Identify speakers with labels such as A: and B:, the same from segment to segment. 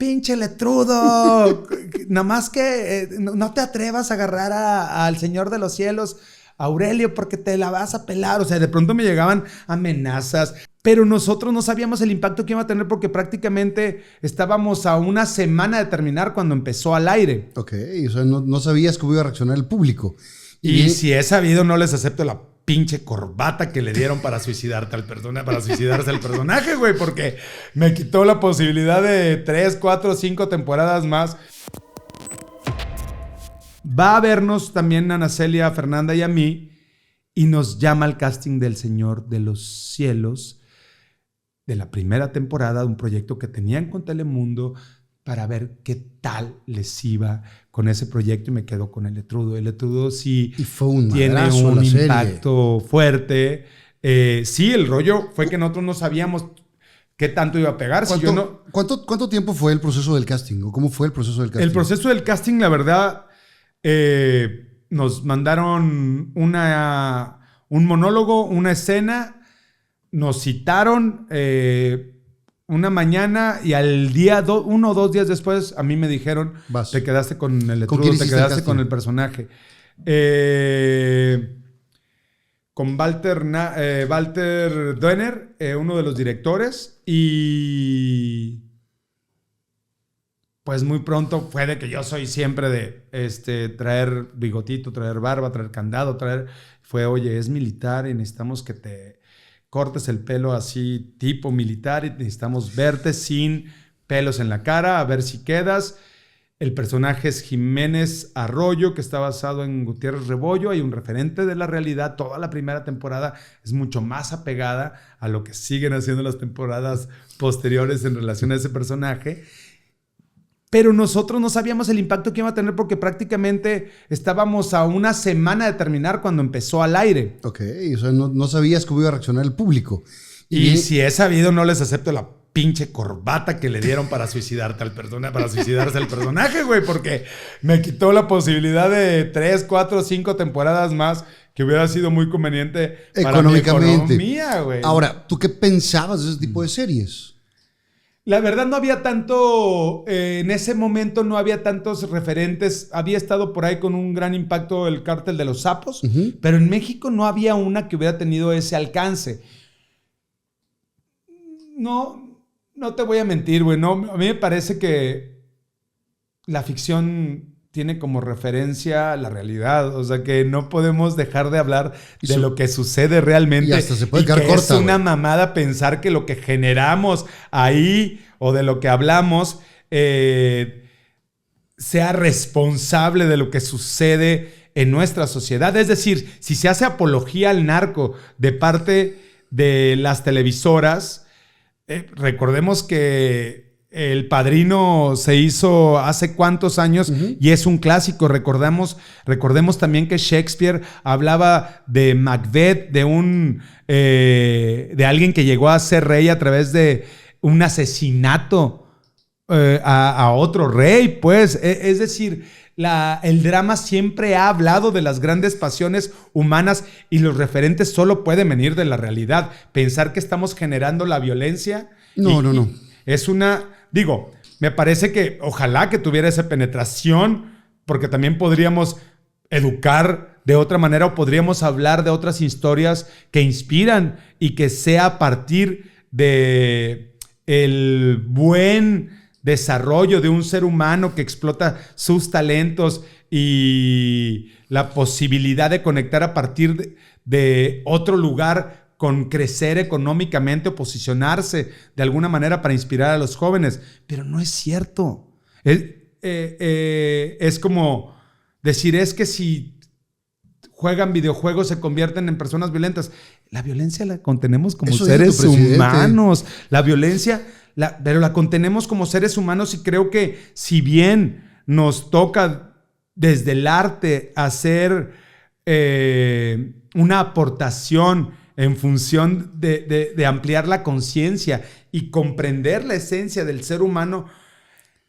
A: pinche letrudo, nada más que no te atrevas a agarrar al Señor de los Cielos, Aurelio, porque te la vas a pelar. O sea, de pronto me llegaban amenazas, pero nosotros no sabíamos el impacto que iba a tener porque prácticamente estábamos a una semana de terminar cuando empezó al aire.
B: Ok, o sea, no sabías cómo iba a reaccionar el público.
A: Y si he sabido, no les acepto la pinche corbata que le dieron para suicidarse al personaje, güey, porque me quitó la posibilidad de 3, 4, 5 temporadas más. Va a vernos también Ana Celia, Fernanda y a mí, y nos llama al casting del Señor de los Cielos de la primera temporada, de un proyecto que tenían con Telemundo, para ver qué tal les iba con ese proyecto, y me quedo con el Letrudo. El Letrudo sí tiene un impacto fuerte. Sí, el rollo fue que nosotros no sabíamos qué tanto iba a pegar.
B: ¿Cuánto tiempo fue el proceso del casting? ¿O cómo fue el proceso del casting?
A: El proceso del casting, la verdad, nos mandaron un monólogo, una escena, nos citaron una mañana y al día 1 o 2 días después a mí me dijeron, te quedaste con el Letrudo, te quedaste con el personaje. Con Walter Doehner, uno de los directores, y pues muy pronto fue de que yo soy siempre de traer bigotito, traer barba, traer candado, oye, es militar y necesitamos que te cortes el pelo así tipo militar y necesitamos verte sin pelos en la cara, a ver si quedas. El personaje es Jiménez Arroyo, que está basado en Gutiérrez Rebollo. Hay un referente de la realidad. Toda la primera temporada es mucho más apegada a lo que siguen haciendo las temporadas posteriores en relación a ese personaje. Pero nosotros no sabíamos el impacto que iba a tener porque prácticamente estábamos a una semana de terminar cuando empezó al aire.
B: Ok, o sea, no sabías cómo iba a reaccionar el público.
A: Y si he sabido, no les acepto la pinche corbata que le dieron para suicidarse al personaje, güey, porque me quitó la posibilidad de 3, 4, 5 temporadas más, que hubiera sido muy conveniente para mi economía, güey.
B: Ahora, ¿tú qué pensabas de ese tipo de series?
A: La verdad no había tanto, en ese momento no había tantos referentes. Había estado por ahí con un gran impacto el Cártel de los Sapos, pero en México no había una que hubiera tenido ese alcance. No te voy a mentir, güey. No, a mí me parece que la ficción tiene como referencia la realidad. O sea, que no podemos dejar de hablar de lo que sucede realmente.
B: Y hasta se puede quedar corta.
A: Es una mamada pensar que lo que generamos ahí o de lo que hablamos sea responsable de lo que sucede en nuestra sociedad. Es decir, si se hace apología al narco de parte de las televisoras, recordemos que El Padrino se hizo hace cuántos años y es un clásico. Recordemos también que Shakespeare hablaba de Macbeth, de alguien que llegó a ser rey a través de un asesinato a otro rey, pues. Es decir, el drama siempre ha hablado de las grandes pasiones humanas y los referentes solo pueden venir de la realidad. Pensar que estamos generando la violencia.
B: No.
A: Es me parece que ojalá que tuviera esa penetración, porque también podríamos educar de otra manera o podríamos hablar de otras historias que inspiran y que sea a partir de el buen desarrollo de un ser humano que explota sus talentos y la posibilidad de conectar a partir de otro lugar con crecer económicamente o posicionarse de alguna manera para inspirar a los jóvenes. Pero no es cierto. Es como decir, es que si juegan videojuegos se convierten en personas violentas. La violencia la contenemos como seres humanos. La violencia, pero la contenemos como seres humanos, y creo que si bien nos toca desde el arte hacer una aportación en función de ampliar la conciencia y comprender la esencia del ser humano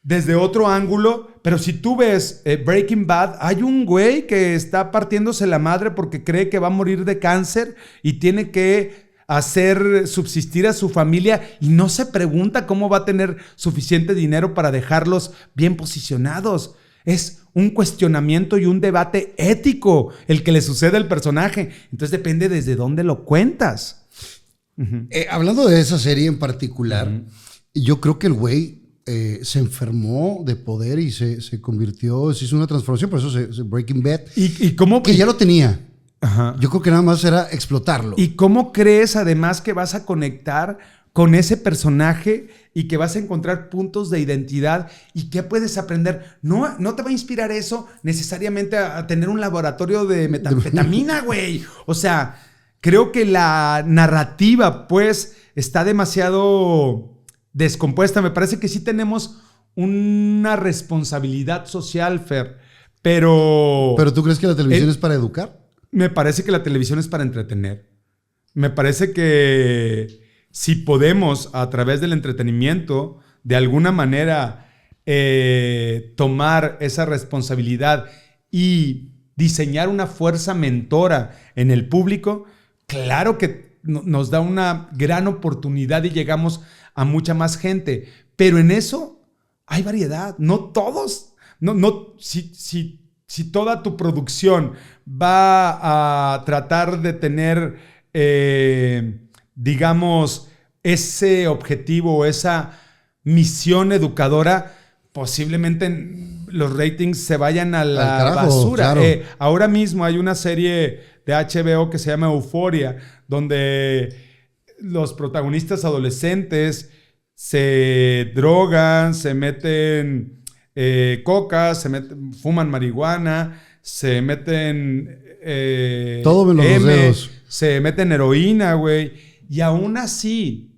A: desde otro ángulo. Pero si tú ves Breaking Bad, hay un güey que está partiéndose la madre porque cree que va a morir de cáncer y tiene que hacer subsistir a su familia y no se pregunta cómo va a tener suficiente dinero para dejarlos bien posicionados. Es un cuestionamiento y un debate ético el que le sucede al personaje. Entonces depende desde dónde lo cuentas.
B: Hablando de esa serie en particular, yo creo que el güey se enfermó de poder y se convirtió, se hizo una transformación, por eso se Breaking Bad.
A: ¿Y cómo?
B: Que ya lo tenía.
A: Ajá.
B: Yo creo que nada más era explotarlo.
A: ¿Y cómo crees además que vas a conectar con ese personaje y que vas a encontrar puntos de identidad y qué puedes aprender? No te va a inspirar eso necesariamente a tener un laboratorio de metanfetamina, güey. O sea, creo que la narrativa, pues, está demasiado descompuesta. Me parece que sí tenemos una responsabilidad social, Fer, pero...
B: ¿Pero tú crees que la televisión es para educar?
A: Me parece que la televisión es para entretener. Me parece que si podemos, a través del entretenimiento, de alguna manera tomar esa responsabilidad y diseñar una fuerza mentora en el público, claro que nos da una gran oportunidad y llegamos a mucha más gente. Pero en eso hay variedad. No todos. Si toda tu producción va a tratar de tener, digamos, ese objetivo o esa misión educadora, posiblemente los ratings se vayan a la
B: carajo,
A: basura.
B: Claro.
A: Ahora mismo hay una serie de HBO que se llama Euphoria, donde los protagonistas adolescentes se drogan, se meten coca, fuman marihuana, se meten
B: todo menos los dedos.
A: se meten heroína, güey. Y aún así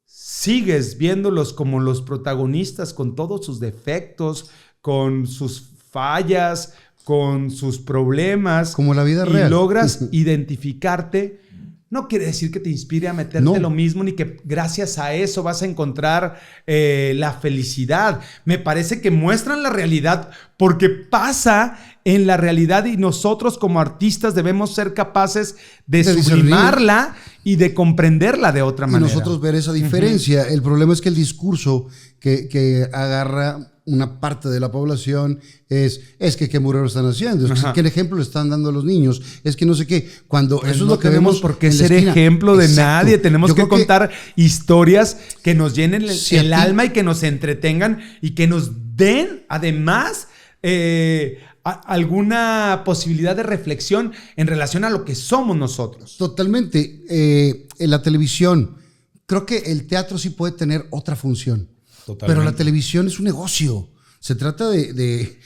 A: sigues viéndolos como los protagonistas con todos sus defectos, con sus fallas, con sus problemas.
B: Como la vida real.
A: Y logras identificarte. No quiere decir que te inspire a meterte lo mismo, ni que gracias a eso vas a encontrar la felicidad. Me parece que muestran la realidad porque pasa en la realidad y nosotros como artistas debemos ser capaces de sublimarla y de comprenderla de otra manera.
B: Y nosotros ver esa diferencia. El problema es que el discurso que agarra una parte de la población es que qué murero están haciendo, es que qué ejemplo le están dando a los niños, es que no sé qué, cuando
A: pues
B: eso
A: no
B: es lo que
A: tenemos
B: vemos
A: por qué ser ejemplo de nadie, tenemos que contar historias que nos llenen el alma y que nos entretengan y que nos den además alguna posibilidad de reflexión en relación a lo que somos nosotros.
B: Totalmente. En la televisión, creo que el teatro sí puede tener otra función. Totalmente. Pero la televisión es un negocio. Se trata de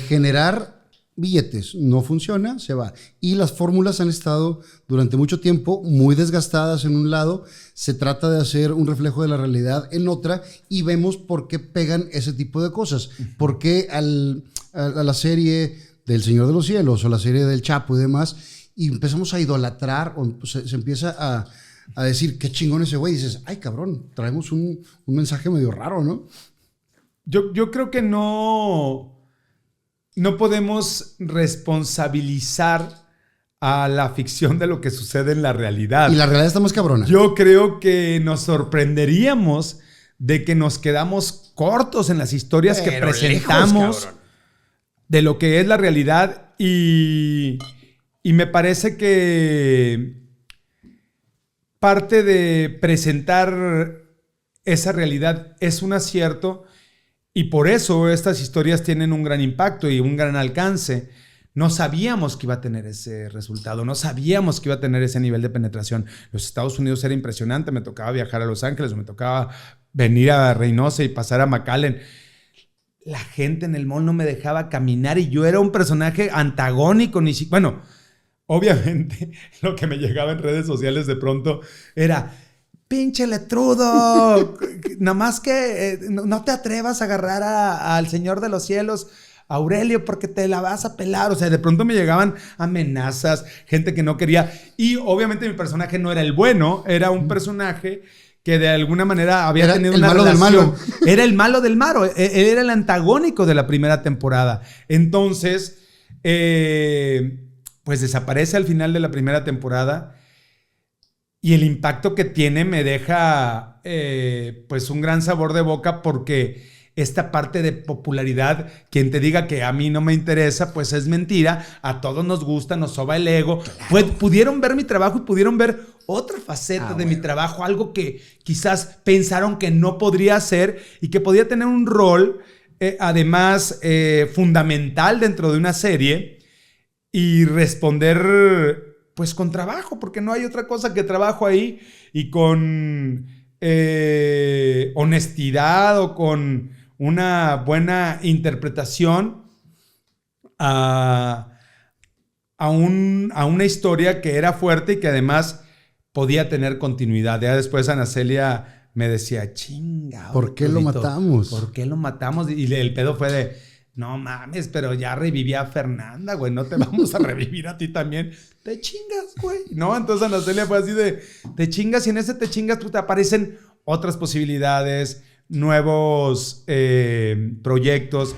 B: generar billetes. No funciona, se va. Y las fórmulas han estado durante mucho tiempo muy desgastadas en un lado. Se trata de hacer un reflejo de la realidad en otra y vemos por qué pegan ese tipo de cosas. Por qué a la serie del Señor de los Cielos o la serie del Chapo y demás, y empezamos a idolatrar o se empieza a decir qué chingón ese güey, y dices, ay cabrón, traemos un mensaje medio raro, ¿no?
A: Yo creo que no podemos responsabilizar a la ficción de lo que sucede en la realidad.
B: Y la realidad está más cabrona.
A: Yo creo que nos sorprenderíamos de que nos quedamos cortos en las historias que presentamos lejos, de lo que es la realidad y me parece que parte de presentar esa realidad es un acierto y por eso estas historias tienen un gran impacto y un gran alcance. No sabíamos que iba a tener ese resultado, no sabíamos que iba a tener ese nivel de penetración. Los Estados Unidos era impresionante, me tocaba viajar a Los Ángeles o me tocaba venir a Reynosa y pasar a McAllen. La gente en el mall no me dejaba caminar y yo era un personaje antagónico, bueno, obviamente lo que me llegaba en redes sociales de pronto era pinche letrudo, nada más que no te atrevas a agarrar al Señor de los Cielos, Aurelio, porque te la vas a pelar. O sea, de pronto me llegaban amenazas, gente que no quería. Y obviamente mi personaje no era el bueno, era un personaje que de alguna manera había tenido una relación. Del malo. Era el malo del malo, era el antagónico de la primera temporada. Entonces, pues desaparece al final de la primera temporada. y el impacto que tiene me deja pues un gran sabor de boca, porque esta parte de popularidad, quien te diga que a mí no me interesa, pues es mentira. A todos nos gusta, nos soba el ego. Claro. Pues pudieron ver mi trabajo y pudieron ver otra faceta de mi trabajo, algo que quizás pensaron que no podría hacer y que podía tener un rol, además, fundamental dentro de una serie, y responder pues con trabajo, porque no hay otra cosa que trabajo ahí, y con honestidad o con una buena interpretación a una historia que era fuerte y que además podía tener continuidad. Ya después Ana Celia me decía, chinga,
B: ¿por qué lo matamos?
A: ¿Por qué lo matamos? Y el pedo fue de, no mames, pero ya reviví a Fernanda, güey, no te vamos a revivir a ti también. Te chingas, güey, ¿no? Entonces Ana Celia fue así de, te chingas, y en ese te chingas, pues te aparecen otras posibilidades, nuevos proyectos.